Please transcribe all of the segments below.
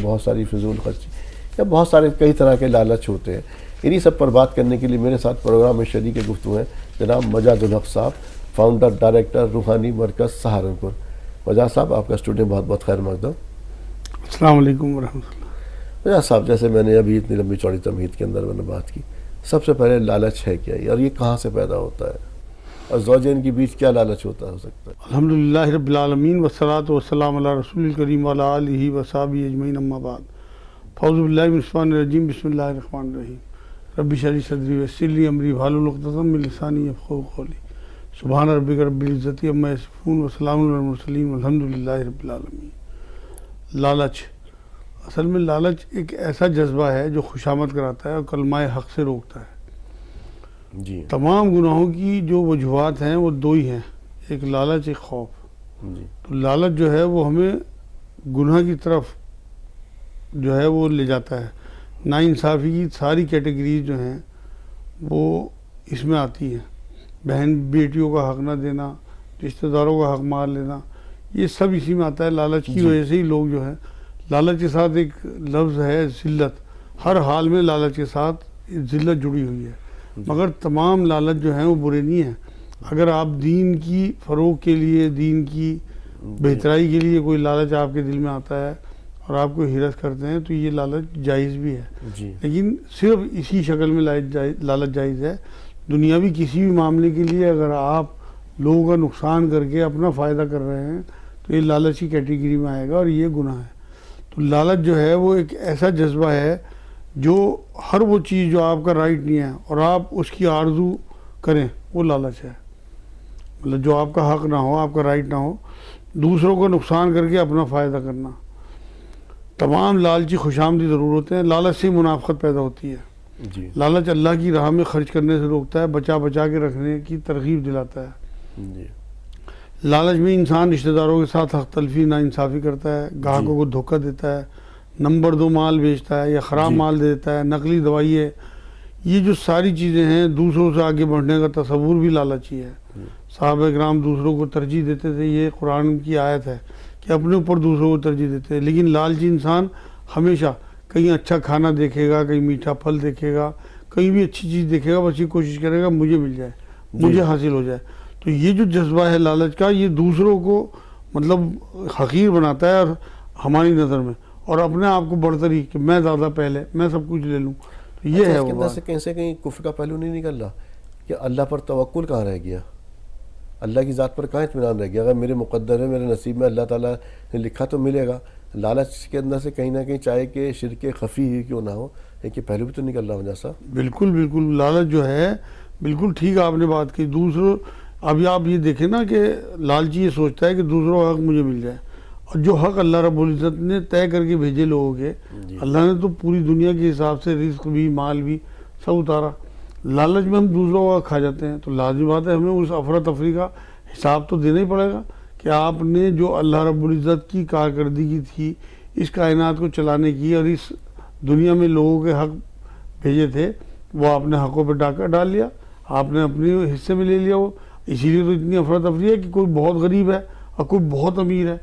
بہت ساری فضول خرچی یا بہت سارے کئی طرح کے لالچ ہوتے ہیں. انہی سب پر بات کرنے کے لیے میرے ساتھ پروگرام میں شریک گفتگو ہیں جناب مجاد الحق صاحب، فاؤنڈر ڈائریکٹر روحانی مرکز سہارنپور. مجاد صاحب آپ کا اسٹوڈیو بہت بہت خیر مقدم. السلام علیکم ورحمۃ اللہ. مجاد صاحب، جیسے میں نے ابھی اتنی لمبی چوڑی تمہید کے اندر میں نے بات کی، سب سے پہلے لالچ ہے کیا اور یہ کہاں سے پیدا ہوتا ہے اور زوجین کے بیچ کیا لالچ ہوتا ہو سکتا ہے؟ الحمدللہ رب العالمین والصلاۃ والسلام علی رسول الکریم وعلی آلہ وصحبہ اجمعین، اما بعد. اعوذ باللہ من الشیطان الرجیم، بسم اللہ الرحمن الرحیم. رب اشرح لی صدری ویسر لی امری واحلل عقدۃ من لسانی یفقہوا قولی. سبحان ربک رب العزۃ عما یصفون وسلام علی المرسلین والحمدللہ رب العالمین. لالچ، اصل میں لالچ ایک ایسا جذبہ ہے جو خوشامد کراتا ہے اور کلمہ حق سے روکتا ہے. جی تمام گناہوں کی جو وجوہات ہیں وہ دو ہی ہیں، ایک لالچ، ایک خوف. جی تو لالچ جو ہے وہ ہمیں گناہ کی طرف جو ہے وہ لے جاتا ہے. ناانصافی کی ساری کیٹیگریز جو ہیں وہ اس میں آتی ہیں. بہن بیٹیوں کا حق نہ دینا، رشتہ داروں کا حق مار لینا، یہ سب اسی میں آتا ہے. لالچ کی وجہ سے ہی لوگ جو ہے، لالچ کے ساتھ ایک لفظ ہے ذلت. ہر حال میں لالچ کے ساتھ ذلت جڑی ہوئی ہے. مگر تمام لالچ جو ہیں وہ برے نہیں ہیں. اگر آپ دین کی فروغ کے لیے، دین کی بہترائی کے لیے کوئی لالچ آپ کے دل میں آتا ہے اور آپ کو حیرت کرتے ہیں تو یہ لالچ جائز بھی ہے. جی لیکن صرف اسی شکل میں لالچ جائز ہے. دنیاوی کسی بھی معاملے کے لیے اگر آپ لوگوں کا نقصان کر کے اپنا فائدہ کر رہے ہیں تو یہ لالچ کی کیٹیگری میں آئے گا اور یہ گناہ ہے. تو لالچ جو ہے وہ ایک ایسا جذبہ ہے جو ہر وہ چیز جو آپ کا رائٹ نہیں ہے اور آپ اس کی آرزو کریں، وہ لالچ ہے. مطلب جو آپ کا حق نہ ہو، آپ کا رائٹ نہ ہو، دوسروں کو نقصان کر کے اپنا فائدہ کرنا. تمام لالچی خوش آمدید ضرور ہوتے ہیں. لالچ سے منافقت پیدا ہوتی ہے. جی لالچ اللہ کی راہ میں خرچ کرنے سے روکتا ہے، بچا بچا کے رکھنے کی ترغیب دلاتا ہے. جی لالچ میں انسان رشتہ داروں کے ساتھ حق تلفی ناانصافی کرتا ہے، گاہکوں کو دھوکہ دیتا ہے، نمبر 2 مال بیچتا ہے یا خراب مال دے دیتا ہے، نقلی دوائی ہے. یہ جو ساری چیزیں ہیں، دوسروں سے آگے بڑھنے کا تصور بھی لالچی ہے. صحابہ کرام دوسروں کو ترجیح دیتے تھے، یہ قرآن کی آیت ہے کہ اپنے اوپر دوسروں کو ترجیح دیتے ہیں. لیکن لالچی انسان ہمیشہ کہیں اچھا کھانا دیکھے گا، کہیں میٹھا پھل دیکھے گا، کہیں بھی اچھی چیز دیکھے گا، بس یہ کوشش کرے گا مجھے مل جائے، مجھے حاصل ہو جائے. تو یہ جو جذبہ ہے لالچ کا، یہ دوسروں کو مطلب حقیر بناتا ہے اور ہماری نظر میں، اور اپنے آپ کو بڑھتری کہ میں زیادہ پہلے، میں سب کچھ لے لوں. تو یہ ہے وہ سے کہیں سے کہیں کفر کا پہلو نہیں نکل رہا کہ اللہ پر توکل کہاں رہ گیا، اللہ کی ذات پر کہاں اطمینان رہ گیا. اگر میرے مقدر ہے، میرے نصیب میں اللہ تعالیٰ نے لکھا تو ملے گا. لالچ کے اندر سے کہیں نہ کہیں چاہے کہ شرک خفی ہی کیوں نہ ہو، ایک پہلو بھی تو نکل رہا مجھا صاحب. بالکل بالکل. لالچ جو ہے، بالکل ٹھیک آپ نے بات کی. دوسروں، ابھی آپ یہ دیکھیں نا کہ لالچی یہ سوچتا ہے کہ دوسروں کا حق مجھے مل جائے، اور جو حق اللہ رب العزت نے طے کر کے بھیجے لوگوں کے، اللہ نے تو پوری دنیا کے حساب سے رزق بھی، مال بھی سب اتارا. لالچ میں ہم دوسروں کا کھا جاتے ہیں. تو لازمی بات ہے ہمیں اس افراتفری کا حساب تو دینا ہی پڑے گا کہ آپ نے جو اللہ رب العزت کی کارکردگی تھی اس کائنات کو چلانے کی اور اس دنیا میں لوگوں کے حق بھیجے تھے، وہ آپ نے حقوں پہ ڈاکہ ڈال لیا، آپ نے اپنے حصے میں لے لیا. وہ اسی لیے تو اتنی افراتفری ہے کہ کوئی بہت غریب ہے اور کوئی بہت امیر ہے.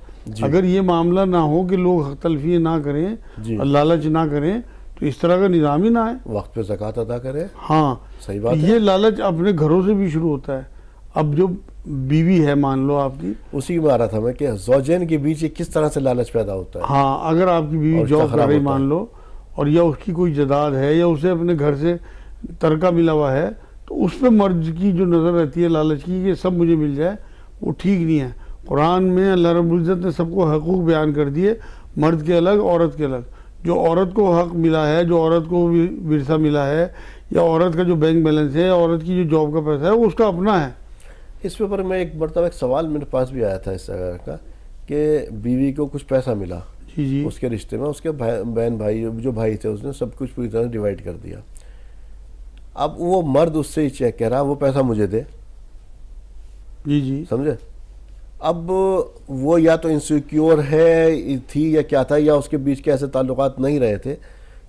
اگر یہ معاملہ نہ ہو کہ لوگ حق تلفی نہ کریں اور لالچ نہ کریں تو اس طرح کا نظام ہی نہ ہے. وقت پہ زکوٰۃ ادا کرے. ہاں صحیح بات ہے. یہ لالچ اپنے گھروں سے بھی شروع ہوتا ہے. اب جو بیوی ہے مان لو آپ کی، اسی میں آ رہا تھا میں کہ زوجین کے بیچ کس طرح سے لالچ پیدا ہوتا ہے. ہاں اگر آپ کی بیوی جاب کر رہی مان لو، اور یا اس کی کوئی جائیداد ہے یا اسے اپنے گھر سے ترکہ ملا ہوا ہے، تو اس پہ مرد کی جو نظر رہتی ہے لالچ کی کہ سب مجھے مل جائے، وہ ٹھیک نہیں ہے. قرآن میں اللہ رب العزت نے سب کو حقوق بیان کر دیے، مرد کے الگ، عورت کے الگ. جو عورت کو حق ملا ہے، جو عورت کو ورثہ ملا ہے، یا عورت کا جو بینک بیلنس ہے، عورت کی جو جاب کا پیسہ ہے، وہ اس کا اپنا ہے. اس پہ پر میں ایک مرتبہ ایک سوال میرے پاس بھی آیا تھا اس طرح کا کہ بیوی کو کچھ پیسہ ملا جی اس کے رشتے میں، اس کے بہن بھائی جو بھائی تھے اس نے سب کچھ پوری طرح ڈیوائڈ کر دیا. اب وہ مرد اس سے ہی چیک کہہ رہا وہ پیسہ مجھے دے. جی سمجھے. اب وہ یا تو انسیکیور ہے تھی یا کیا تھا، یا اس کے بیچ کے ایسے تعلقات نہیں رہے تھے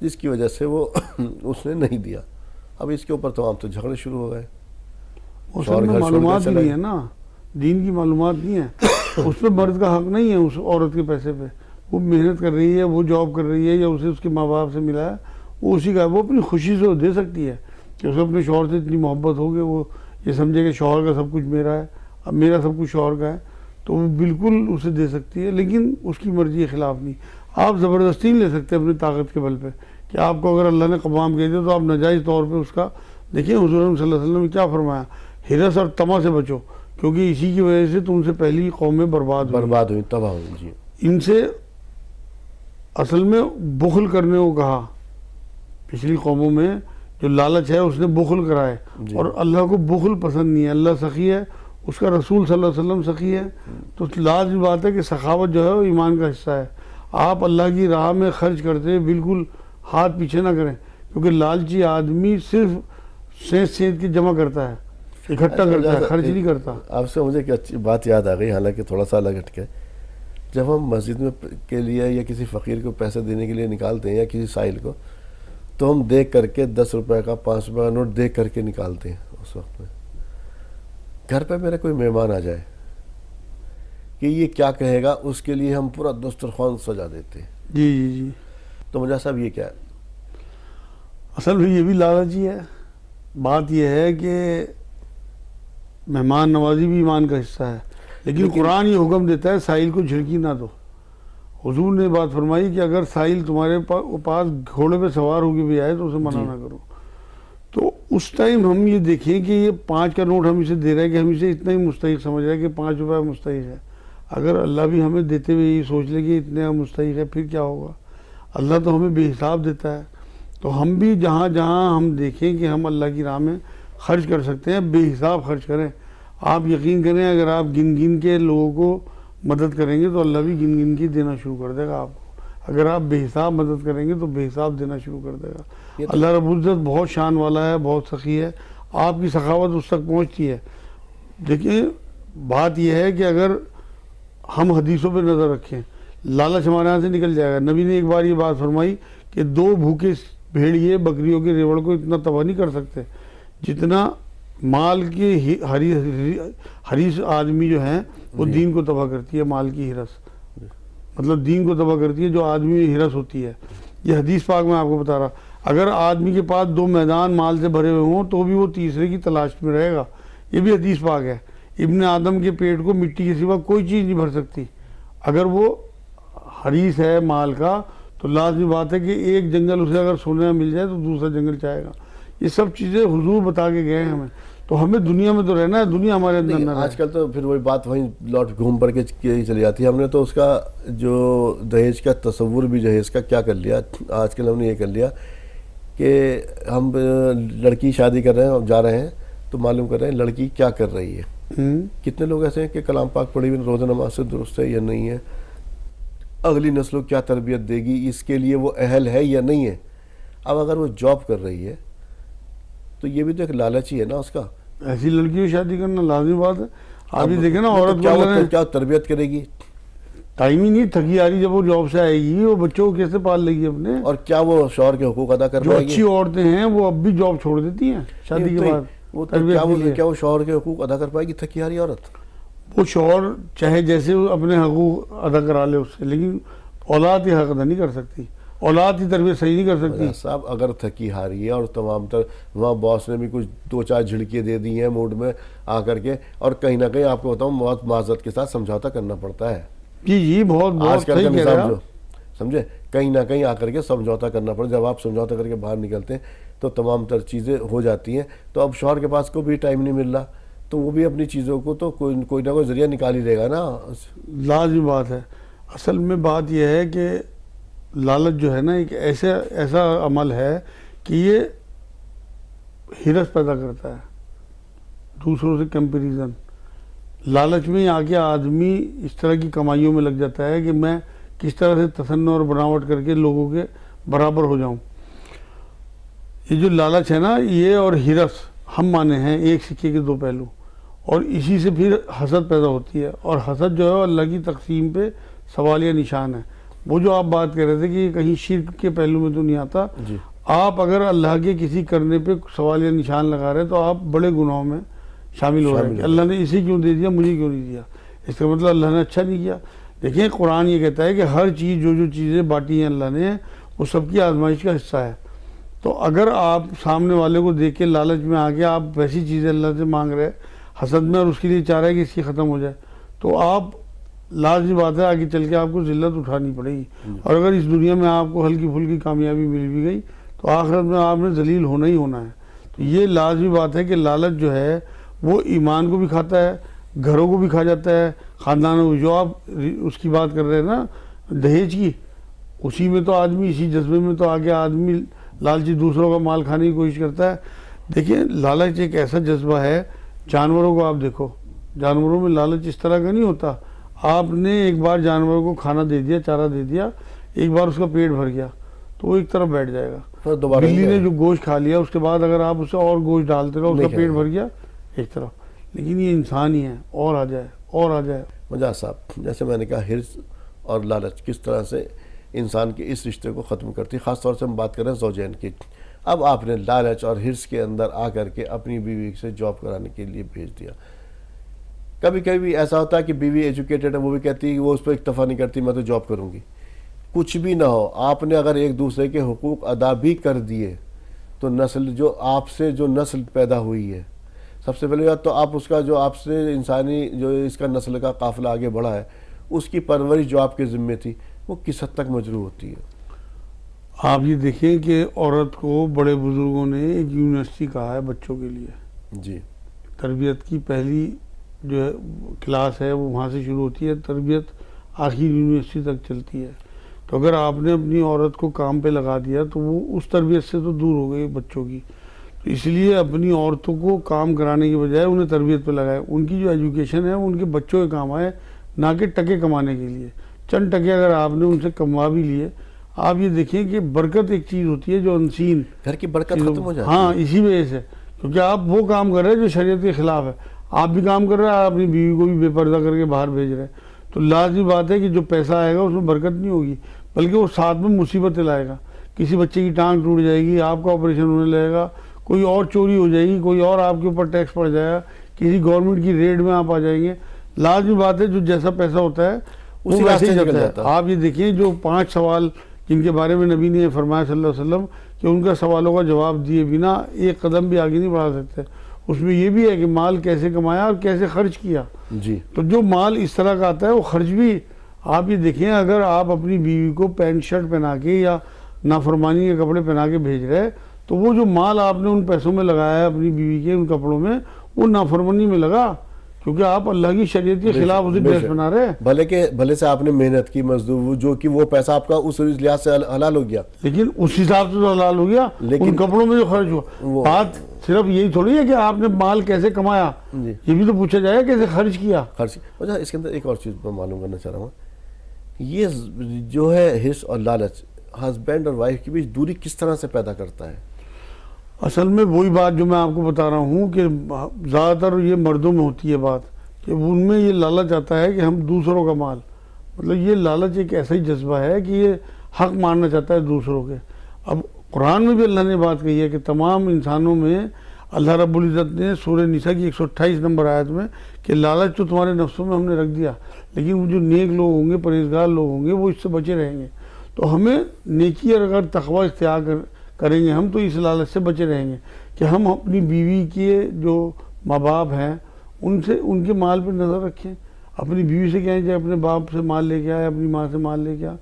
جس کی وجہ سے وہ اس نے نہیں دیا. اب اس کے اوپر تمام تو جھگڑے شروع ہو گئے. معلومات نہیں ہے نا، دین کی معلومات نہیں ہے. اس پہ مرد کا حق نہیں ہے اس عورت کے پیسے پہ. وہ محنت کر رہی ہے، وہ جاب کر رہی ہے، یا اسے اس کے ماں باپ سے ملا ہے، وہ اسی کا، وہ اپنی خوشی سے وہ دے سکتی ہے کہ اسے اپنے شوہر سے اتنی محبت ہو کہ وہ یہ سمجھے کہ شوہر کا سب کچھ میرا ہے، اب میرا سب کچھ شوہر کا ہے، تو وہ بالکل اسے دے سکتی ہے، لیکن اس کی مرضی کے خلاف نہیں۔ آپ زبردستی نہیں لے سکتے اپنی طاقت کے بل پہ کہ آپ کو اگر اللہ نے قوام کہہ دیا تو آپ ناجائز طور پہ اس کا، دیکھیں حضور صلی اللہ علیہ وسلم نے کیا فرمایا، ہرس اور طمع سے بچو، کیونکہ اسی کی وجہ سے تم سے پہلی قومیں برباد ہوئی، تباہ ہوئی۔ جی، ان سے اصل میں بخل کرنے کو کہا، پچھلی قوموں میں جو لالچ ہے اس نے بخل کرائے، اور اللہ کو بخل پسند نہیں ہے، اللہ سخی ہے، اس کا رسول صلی اللہ علیہ وسلم سخی ہے، تو لازمی بات ہے کہ سخاوت جو ہے وہ ایمان کا حصہ ہے۔ آپ اللہ کی راہ میں خرچ کرتے بالکل ہاتھ پیچھے نہ کریں، کیونکہ لالچی آدمی صرف سینت کی جمع کرتا ہے، اکٹھا کرتا ہے، خرچ نہیں کرتا۔ آپ سے مجھے ایک اچھی بات یاد آ گئی، حالانکہ تھوڑا سا الگ ہٹ کے، جب ہم مسجد میں کے لیے یا کسی فقیر کو پیسے دینے کے لیے نکالتے ہیں یا کسی سائل کو، تو ہم دیکھ کر کے 10 روپے کا 5 روپے کا نوٹ دیکھ کر کے نکالتے ہیں۔ اس وقت میں گھر پہ میرا کوئی مہمان آ جائے کہ یہ کیا کہے گا، اس کے لیے ہم پورا دسترخوان سجا دیتے ہیں۔ جی جی جی، تو مجھے صاحب یہ کیا ہے؟ اصل میں یہ بھی لالچی ہے۔ بات یہ ہے کہ مہمان نوازی بھی ایمان کا حصہ ہے، لیکن قرآن یہ حکم دیتا ہے سائل کو جھڑکی نہ دو۔ حضور نے بات فرمائی کہ اگر سائل تمہارے پاس گھوڑے پہ سوار ہو کے بھی آئے تو اسے منع نہ کرو۔ تو اس ٹائم ہم یہ دیکھیں کہ یہ 5 کا نوٹ ہم اسے دے رہے ہیں کہ ہم اسے اتنا ہی مستحق سمجھ رہے ہیں کہ 5 روپے مستحق ہے۔ اگر اللہ بھی ہمیں دیتے ہوئے یہ سوچ لے کہ اتنے مستحق ہے، پھر کیا ہوگا؟ اللہ تو ہمیں بے حساب دیتا ہے۔ تو ہم بھی جہاں جہاں ہم دیکھیں کہ ہم اللہ کی راہ میں خرچ کر سکتے ہیں، بے حساب خرچ کریں۔ آپ یقین کریں، اگر آپ گن گن کے لوگوں کو مدد کریں گے تو اللہ بھی گن گن کے دینا شروع کر دے گا آپ کو۔ اگر آپ بے حساب مدد کریں گے تو بے حساب دینا شروع کر دے گا۔ اللہ رب العزت بہت شان والا ہے، بہت سخی ہے، آپ کی سخاوت اس تک پہنچتی ہے۔ دیکھیں، بات یہ ہے کہ اگر ہم حدیثوں پہ نظر رکھیں، لالچ ہمارے یہاں سے نکل جائے گا۔ نبی نے ایک بار یہ بات فرمائی کہ 2 بھوکے بھیڑیے بکریوں کے ریوڑ کو اتنا تباہ نہیں کر سکتے جتنا مال کی حریص آدمی جو ہیں وہ دین کو تباہ کرتی ہے۔ مال کی ہرس مطلب دین کو تباہ کرتی ہے، جو آدمی میں ہرس ہوتی ہے۔ یہ حدیث پاک میں آپ کو بتا رہا، اگر آدمی کے پاس 2 میدان مال سے بھرے ہوئے ہوں تو بھی وہ تیسرے کی تلاش میں رہے گا۔ یہ بھی حدیث پاک ہے۔ ابن آدم کے پیٹ کو مٹی کے سوا کوئی چیز نہیں بھر سکتی۔ اگر وہ حریص ہے مال کا تو لازمی بات ہے کہ ایک جنگل اسے اگر سونے میں مل جائے تو دوسرا جنگل چاہے گا۔ یہ سب چیزیں حضور بتا کے گئے ہیں ہمیں، تو ہمیں دنیا میں تو رہنا ہے، دنیا ہمارے اندر نہ رہے۔ آج کل تو پھر وہی بات وہیں لوٹ گھوم پڑ کے چلی جاتی ہے۔ ہم نے تو اس کا جو دہیج کا تصور بھی جہیز کا کیا کر لیا، آج کل ہم نے یہ کر لیا کہ ہم لڑکی شادی کر رہے ہیں، جا رہے ہیں تو معلوم کر رہے ہیں لڑکی کیا کر رہی ہے۔ کتنے لوگ ایسے ہیں کہ کلام پاک پڑھی ہوئی روزہ نماز سے درست ہے یا نہیں ہے، اگلی نسل کو کیا تربیت دے گی، اس کے لیے وہ اہل ہے یا نہیں ہے۔ اب اگر وہ جاب کر رہی ہے تو یہ بھی تو ایک لالچ ہی ہے نا اس کا۔ ایسی لڑکی کو شادی کرنا لازمی بات ہے۔ آپ یہ دیکھیں نا، عورت کیا تربیت کرے گی، ٹائم ہی نہیں، تھکی آ رہی، جب وہ جاب سے آئے گی وہ بچوں کو کیسے پال لے گی اپنے، اور کیا وہ شوہر کے حقوق ادا کر جو پائے گی؟ اچھی عورتیں ہیں وہ اب بھی جاب چھوڑ دیتی ہیں شادی کے بعد۔ کیا وہ شوہر کے حقوق ادا کر پائے گی تھکی آ رہی عورت؟ وہ شوہر چاہے جیسے اپنے حقوق ادا کرا لے اس سے، لیکن اولاد ہی حق ادا نہیں کر سکتی، اولاد کی تربیت صحیح نہیں کر سکتی۔ صاحب اگر تھکی ہاری ہے اور تمام تر وہاں باس نے بھی کچھ 2-4 جھڑکیاں دے دی ہیں موڈ میں آ کر کے، اور کہیں نہ کہیں آپ کو بتاؤں بہت معذرت کے ساتھ سمجھوتا کرنا پڑتا ہے۔ جی بہت آج کل کا صحیح کہہ رہے نظام ہیں جو سمجھے، کہیں نہ کہیں آ کر کے سمجھوتا کرنا پڑتا ہے۔ جب آپ سمجھوتا کر کے باہر نکلتے ہیں تو تمام تر چیزیں ہو جاتی ہیں۔ تو اب شوہر کے پاس کو بھی ٹائم نہیں مل رہا تو وہ بھی اپنی چیزوں کو تو کوئی نہ کوئی ذریعہ نکال ہی دے گا نا۔ لازمی بات ہے۔ اصل میں بات یہ ہے کہ لالچ جو ہے نا ایک ایسا عمل ہے کہ یہ ہرس پیدا کرتا ہے، دوسروں سے کمپیریزن۔ لالچ میں آ کے آدمی اس طرح کی کمائیوں میں لگ جاتا ہے کہ میں کس طرح سے تصنع اور بناوٹ کر کے لوگوں کے برابر ہو جاؤں۔ یہ جو لالچ ہے نا، یہ اور ہرس ہم مانے ہیں ایک سکے کے 2 پہلو، اور اسی سے پھر حسد پیدا ہوتی ہے، اور حسد جو ہے اللہ کی تقسیم پہ سوالیہ نشان ہے۔ وہ جو آپ بات کر رہے تھے کہ کہیں شرک کے پہلو میں تو نہیں آتا، آپ اگر اللہ کے کسی کرنے پہ سوالیہ نشان لگا رہے تو آپ بڑے گناہوں میں شامل ہو رہے ہیں کہ اللہ نے اسے کیوں دے دیا، مجھے کیوں نہیں دیا۔ اس کا مطلب اللہ نے اچھا نہیں کیا۔ دیکھیں قرآن یہ کہتا ہے کہ ہر چیز جو چیزیں بانٹی ہیں اللہ نے وہ سب کی آزمائش کا حصہ ہے. تو اگر آپ سامنے والے کو دیکھ کے لالچ میں آ کے آپ ویسی چیزیں اللہ سے مانگ رہے حسد میں اور اس کے لیے چاہ رہے ہیں کہ اس کی ختم ہو جائے, تو آپ لازمی بات ہے آگے چل کے آپ کو ذلت اٹھانی پڑے گی. اور اگر اس دنیا میں آپ کو ہلکی پھلکی کامیابی مل بھی گئی تو آخرت میں آپ نے ذلیل ہونا ہی ہونا ہے. تو یہ لازمی بات ہے کہ لالچ جو ہے وہ ایمان کو بھی کھاتا ہے, گھروں کو بھی کھا جاتا ہے, خاندانوں کو. جو آپ اس کی بات کر رہے ہیں نا دہیج کی, اسی میں تو آدمی, اسی جذبے میں تو آگے آدمی لالچی دوسروں کا مال کھانے کی کوشش کرتا ہے. دیکھیں لالچ ایک ایسا جذبہ ہے, جانوروں کو آپ دیکھو, جانوروں میں لالچ اس طرح کا نہیں ہوتا. آپ نے ایک بار جانوروں کو کھانا دے دیا, چارہ دے دیا, ایک بار اس کا پیٹ بھر گیا تو وہ ایک طرف بیٹھ جائے گا. بلی نے جو گوشت کھا لیا اس کے بعد اگر آپ اسے اور گوشت ڈالتے رہو, اس کا پیٹ بھر گیا ایک طرف. لیکن یہ انسان ہی ہے, اور آ جائے اور آ جائے. مجاز صاحب, جیسے میں نے کہا حرص اور لالچ کس طرح سے انسان کے اس رشتے کو ختم کرتی, خاص طور سے ہم بات کر رہے ہیں زوجین کی. اب آپ نے لالچ اور حرص کے اندر آ کر کے اپنی بیوی سے جاب کرانے کے لیے بھیج دیا. کبھی کبھی ایسا ہوتا ہے کہ بیوی ایجوکیٹڈ ہے, وہ بھی کہتی ہے کہ وہ اس پہ اکتفا نہیں کرتی, میں تو جاب کروں گی. کچھ بھی نہ ہو, آپ نے اگر ایک دوسرے کے حقوق ادا بھی کر دیے تو نسل جو آپ سے جو نسل پیدا ہوئی ہے, سب سے پہلے بات تو آپ اس کا جو آپ سے انسانی جو اس کا نسل کا قافلہ آگے بڑھا ہے, اس کی پرورش جو آپ کے ذمے تھی وہ کس حد تک مجروح ہوتی ہے. آپ یہ دیکھیں کہ عورت کو بڑے بزرگوں نے ایک یونیورسٹی کہا ہے بچوں کے لیے. جی, تربیت کی پہلی جو کلاس ہے وہ وہاں سے شروع ہوتی ہے, تربیت آخری یونیورسٹی تک چلتی ہے. تو اگر آپ نے اپنی عورت کو کام پہ لگا دیا تو وہ اس تربیت سے تو دور ہو گئی بچوں کی. تو اس لیے اپنی عورتوں کو کام کرانے کی بجائے انہیں تربیت پہ لگائے. ان کی جو ایجوکیشن ہے وہ ان کے بچوں کے کام آئے, نہ کہ ٹکے کمانے کے لیے. چند ٹکے اگر آپ نے ان سے کموا بھی لیے, آپ یہ دیکھیں کہ برکت ایک چیز ہوتی ہے جو انسین, گھر کی برکت ختم ہو جاتی ہے. ہاں اسی وجہ سے, کیونکہ آپ وہ کام کر رہے ہیں جو شریعت کے خلاف ہے. آپ بھی کام کر رہے ہیں, آپ اپنی بیوی کو بھی بے پردہ کر کے باہر بھیج رہے ہیں. تو لازمی بات ہے کہ جو پیسہ آئے گا اس میں برکت نہیں ہوگی, بلکہ وہ ساتھ میں مصیبتیں لائے گا. کسی بچے کی ٹانگ ٹوٹ جائے گی, آپ کا آپریشن ہونے لگے گا, کوئی اور چوری ہو جائے گی, کوئی اور آپ کے اوپر ٹیکس پڑ جائے گا, کسی گورنمنٹ کی ریڈ میں آپ آ جائیں گے. لازمی بات ہے جو جیسا پیسہ ہوتا ہے وہ ویسے ہی جاتا ہے. آپ یہ دیکھیں جو 5 سوال جن کے بارے میں نبی نے فرمایا صلی اللہ علیہ وسلم کہ ان کا سوالوں کا جواب دیے بنا ایک قدم بھی آگے نہیں بڑھا سکتے, اس میں یہ بھی ہے کہ مال کیسے کمایا اور کیسے خرچ کیا. جی, تو جو مال اس طرح کا آتا ہے وہ خرچ بھی. آپ یہ دیکھیں اگر آپ اپنی بیوی کو پینٹ شرٹ پہنا کے یا نافرمانی کے کپڑے پہنا کے بھیج رہے, تو وہ جو مال آپ نے ان پیسوں میں لگایا ہے اپنی بیوی کے ان کپڑوں میں, وہ نافرمانی میں لگا, کیونکہ آپ اللہ کی شریعت کے خلاف اسے ڈریس بنا رہے ہیں. بھلے سے آپ نے محنت کی مزدور, جو کہ وہ پیسہ آپ کا اس لحاظ سے حلال ہو گیا, لیکن اس حساب سے تو حلال ہو گیا. ان کپڑوں میں جو خرچ ہوا, بات صرف یہی تھوڑی ہے کہ آپ نے مال کیسے کمایا, یہ بھی تو پوچھا جائے کیسے خرچ کیا. اچھا, اس کے اندر ایک اور چیز میں معلوم کرنا چاہ رہا ہوں, یہ جو ہے حرص اور لالچ ہسبینڈ اور وائف کے بیچ دوری کس طرح سے پیدا کرتا ہے؟ اصل میں وہی بات جو میں آپ کو بتا رہا ہوں کہ زیادہ تر یہ مردوں میں ہوتی ہے بات, کہ ان میں یہ لالچ آتا ہے کہ ہم دوسروں کا مال, مطلب یہ لالچ ایک ایسا ہی جذبہ ہے کہ یہ حق ماننا چاہتا ہے دوسروں کے. اب قرآن میں بھی اللہ نے بات کہی ہے کہ تمام انسانوں میں اللہ رب العزت نے سورہ نساء کی 128 نمبر آیت میں کہ لالچ تو تمہارے نفسوں میں ہم نے رکھ دیا, لیکن وہ جو نیک لوگ ہوں گے, پرہیزگار لوگ ہوں گے, وہ اس سے بچے رہیں گے. تو ہمیں نیکی اور اگر تقوی اختیار کریں گے ہم, تو اس لالچ سے بچے رہیں گے کہ ہم اپنی بیوی کے جو ماں باپ ہیں ان کے مال پہ نظر رکھیں. اپنی بیوی سے کہیں کہ اپنے باپ سے مال لے کے آئے, اپنی ماں سے مال لے کے آئے,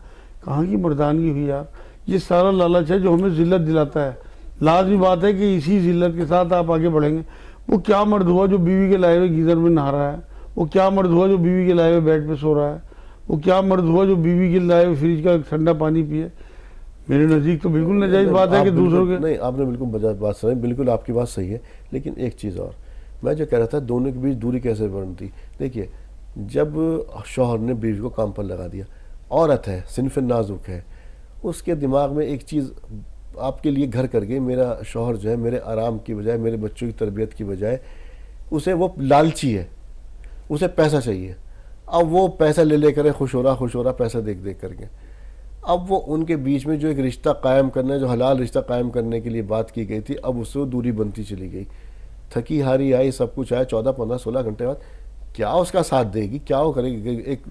کہاں کی مردانگی ہوئی یار. یہ سارا لالچ ہے جو ہمیں ذلت دلاتا ہے. لازمی بات ہے کہ اسی ذلت کے ساتھ آپ آگے بڑھیں گے. وہ کیا مرد ہوا جو بیوی کے لائے ہوئے گیزر میں نہا رہا ہے, وہ کیا مرد ہوا جو بیوی کے لائے ہوئے بیڈ پہ سو رہا ہے, وہ کیا مرد ہوا جو بیوی کے لائے ہوئے فریج کا ٹھنڈا پانی پیے. میرے نزدیک تو بالکل ناجائز بات ہے کہ دوسروں کے, نہیں, آپ نے بالکل بات سنی, بالکل آپ کی بات صحیح ہے. لیکن ایک چیز اور میں جو کہہ رہا تھا, دونوں کے بیچ دوری کیسے بنتی. دیکھیے, جب شوہر نے بیوی کو کام پر لگا دیا, عورت ہے, صنف نازک ہے, اس کے دماغ میں ایک چیز آپ کے لیے گھر کر گئی, میرا شوہر جو ہے میرے آرام کی بجائے, میرے بچوں کی تربیت کی بجائے, اسے وہ لالچی ہے, اسے پیسہ چاہیے. اب وہ پیسہ لے کر خوش ہو رہا پیسہ دیکھ کر کے. اب وہ ان کے بیچ میں جو ایک رشتہ قائم کرنا ہے, جو حلال رشتہ قائم کرنے کے لیے بات کی گئی تھی, اب اس سے وہ دوری بنتی چلی گئی. تھکی ہاری آئی, سب کچھ آیا, 14 15 16 گھنٹے بعد کیا اس کا ساتھ دے گی, کیا وہ کرے گی. ایک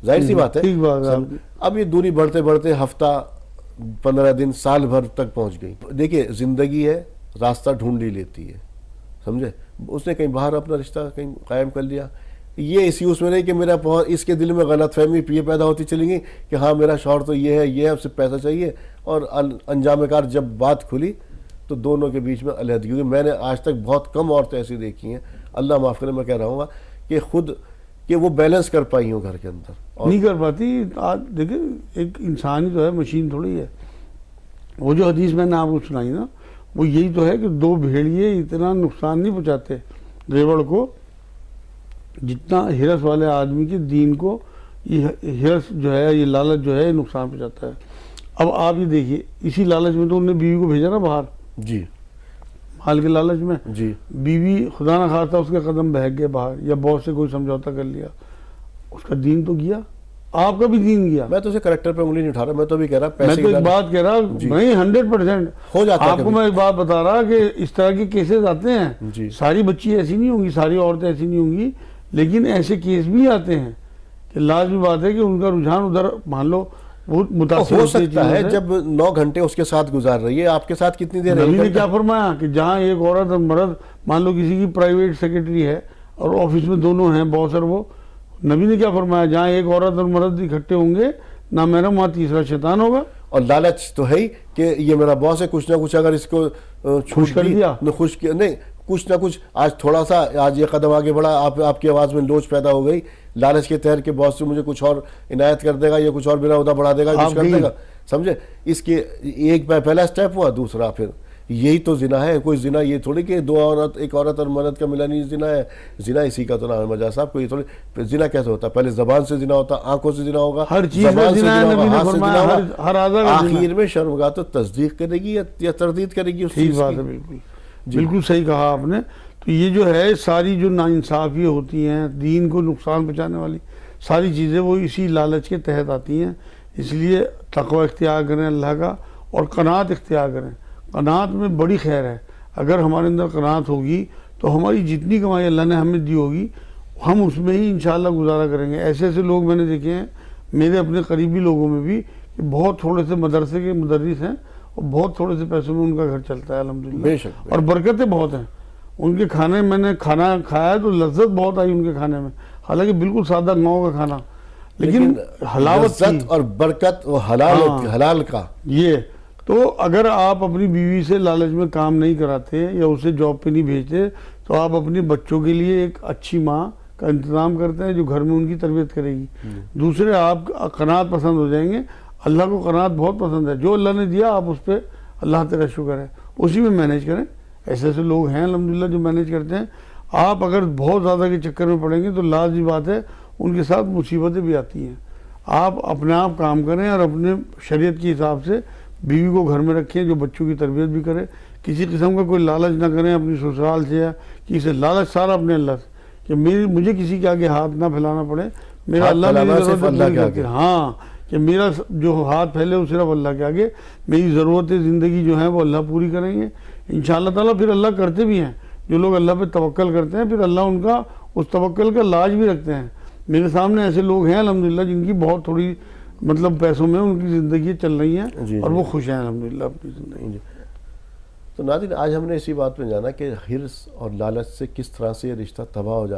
ظاہر سی بات ہے. ٹھیک بات ہے آپ کی. اب یہ دوری بڑھتے بڑھتے ہفتہ 15 دن سال بھر تک پہنچ گئی. دیکھیے زندگی ہے, راستہ ڈھونڈ ہی لیتی ہے, سمجھے. اس نے کہیں باہر اپنا رشتہ کہیں قائم کر لیا. یہ اسی اس میں نہیں کہ میرا اس کے دل میں غلط فہمی یہ پیدا ہوتی چلی گئی کہ ہاں میرا شوہر تو یہ ہے اب سے پیسہ چاہیے, اور انجام کار جب بات کھلی تو دونوں کے بیچ میں علیحدگی ہوئی. میں نے آج تک بہت کم عورتیں ایسی دیکھی ہیں, اللہ معاف کرے میں کہہ رہا ہوں گا, کہ خود کہ وہ بیلنس کر پائی ہوں گھر کے اندر. نہیں کر پاتی. آج دیکھیں ایک انسان ہی تو ہے, مشین تھوڑی ہے. وہ جو حدیث میں نے آپ کو سنائی نا, وہ یہی تو ہے کہ 2 بھیڑیے اتنا نقصان نہیں پہنچاتے ریوڑ کو جتنا ہرس والے آدمی کے دین کو یہ ہرس جو ہے, یہ لالچ جو ہے, یہ نقصان پہنچاتا ہے. اب آپ یہ دیکھیے, اسی لالچ میں تو انہوں نے بیوی کو بھیجا نا باہر, جی مال کے لالچ میں. جی بیوی خدا نہ خواستہ اس کے قدم بہک گئے باہر, یا باس سے کوئی سمجھوتا کر لیا, اس کا دین تو گیا, آپ کا بھی دین گیا. میں تو اسے کریکٹر پہ انگلی نہیں اٹھا رہا, میں تو بھی کہہ رہا میں تو ایک بات کہہ رہا نہیں 100% ہو جاتا ہے. آپ کو میں ایک بات بتا رہا کہ اس طرح کے کیسز آتے ہیں. ساری بچی ایسی نہیں ہوں گی, ساری عورتیں ایسی نہیں ہوں گی, لیکن ایسے کیس بھی آتے ہیں کہ لازمی بات ہے کہ ان کا رجحان ادھر مان لو بہت متاثر ہو سکتا ہے. جب 9 گھنٹے اس کے ساتھ گزار رہی ہے, آپ کے ساتھ کتنی دیر نبی نے کیا فرمایا کہ جہاں ایک عورت اور مرد مان لو کسی کی پرائیویٹ سیکرٹری ہے اور آفس میں دونوں ہیں باس اور وہ, نبی نے کیا فرمایا, جہاں ایک عورت اور مرد اکٹھے ہوں گے نامحرم وہاں تیسرا شیطان ہوگا. اور لالچ تو ہے ہی کہ یہ میرا باس ہے, کچھ نہ کچھ اگر اس کو خوش کر دیا, خوش کیا نہیں, کچھ نہ کچھ آج تھوڑا سا آج یہ قدم آگے بڑھا, آپ کی آواز میں لوچ پیدا ہو گئی, لالچ کے تحت کہ باس سے مجھے کچھ اور عنایت کر دے گا یا کچھ اور بنا ادا بڑھا دے گا, کچھ کر دے گا, سمجھے. اس کے ایک پہلا سٹیپ ہوا, دوسرا پھر یہی تو زنا ہے. کوئی زنا یہ تھوڑی کہ ایک عورت اور مرد کا ملن ہی زنا ہے. زنا اسی کا تو نام ہے مجاز صاحب. کوئی تھوڑی زنا کیسے ہوتا ہے, پہلے زبان سے زنا ہوتا, آنکھوں سے زنا ہوگا, ہر چیز میں زنا ہے, نبی نے فرمایا ہر اعضاء کا زنا. آخر میں شرمگاہ تو تصدیق کرے گی یا تردید کرے گی اس چیز کی. ٹھیک بات ہے, بالکل بالکل صحیح کہا آپ نے. تو یہ جو ہے ساری جو ناانصافیاں ہوتی ہیں, دین کو نقصان پہنچانے والی ساری چیزیں, وہ اسی لالچ کے تحت آتی ہیں. اس لیے تقوی اختیار کریں اللہ کا, اور قناعت اختیار کریں. قناعت میں بڑی خیر ہے. اگر ہمارے اندر قناعت ہوگی تو ہماری جتنی کمائی اللہ نے ہمیں دی ہوگی ہم اس میں ہی انشاءاللہ گزارا کریں گے. ایسے ایسے لوگ میں نے دیکھے ہیں میرے اپنے قریبی لوگوں میں بھی, کہ بہت تھوڑے سے مدرسے کے مدرس ہیں اور بہت تھوڑے سے پیسوں میں ان کا گھر چلتا ہے الحمدللہ, اور برکتیں بہت ہیں ان کے کھانے. میں نے کھانا کھایا تو لذت بہت آئی ان کے کھانے میں, حالانکہ بالکل سادہ گاؤں کا کھانا, لیکن حلاوت اور برکت وہ حلال کا. یہ تو اگر آپ اپنی بیوی سے لالچ میں کام نہیں کراتے یا اسے جاب پہ نہیں بھیجتے تو آپ اپنے بچوں کے لیے ایک اچھی ماں کا انتظام کرتے ہیں جو گھر میں ان کی تربیت کرے گی. دوسرے آپ قناعت پسند ہو جائیں گے. اللہ کو قناعت بہت پسند ہے, جو اللہ نے دیا آپ اس پہ اللہ تعالیٰ شکر ہے, اسی میں مینیج کریں. ایسے ایسے لوگ ہیں الحمدللہ جو مینیج کرتے ہیں. آپ اگر بہت زیادہ کے چکر میں پڑیں گے تو لازمی بات ہے ان کے ساتھ مصیبتیں بھی آتی ہیں. آپ اپنے آپ کام کریں اور اپنے شریعت کے حساب سے بیوی کو گھر میں رکھیں جو بچوں کی تربیت بھی کرے. کسی قسم کا کوئی لالچ نہ کریں اپنی سسرال سے, یا کسی لالچ سارا اپنے اللہ سے, کہ مجھے کسی کے آگے ہاتھ نہ پھیلانا پڑے. میرا اللہ میری ضرورت, ہاں کہ میرا جو ہاتھ پھیلے وہ صرف اللہ کے آگے. میری ضرورتیں زندگی جو ہیں وہ اللہ پوری کریں گے انشاءاللہ تعالیٰ. پھر اللہ کرتے بھی ہیں, جو لوگ اللہ پہ توکل کرتے ہیں پھر اللہ ان کا اس توکل کا لاج بھی رکھتے ہیں. میرے سامنے ایسے لوگ ہیں الحمدللہ جن کی بہت تھوڑی مطلب پیسوں میں ان کی زندگی چل رہی ہیں اور وہ خوش ہیں الحمدللہ اپنی زندگی. تو ناظرین آج ہم نے اسی بات پہ جانا کہ حرص اور لالچ سے کس طرح سے یہ رشتہ تباہ ہو جاتا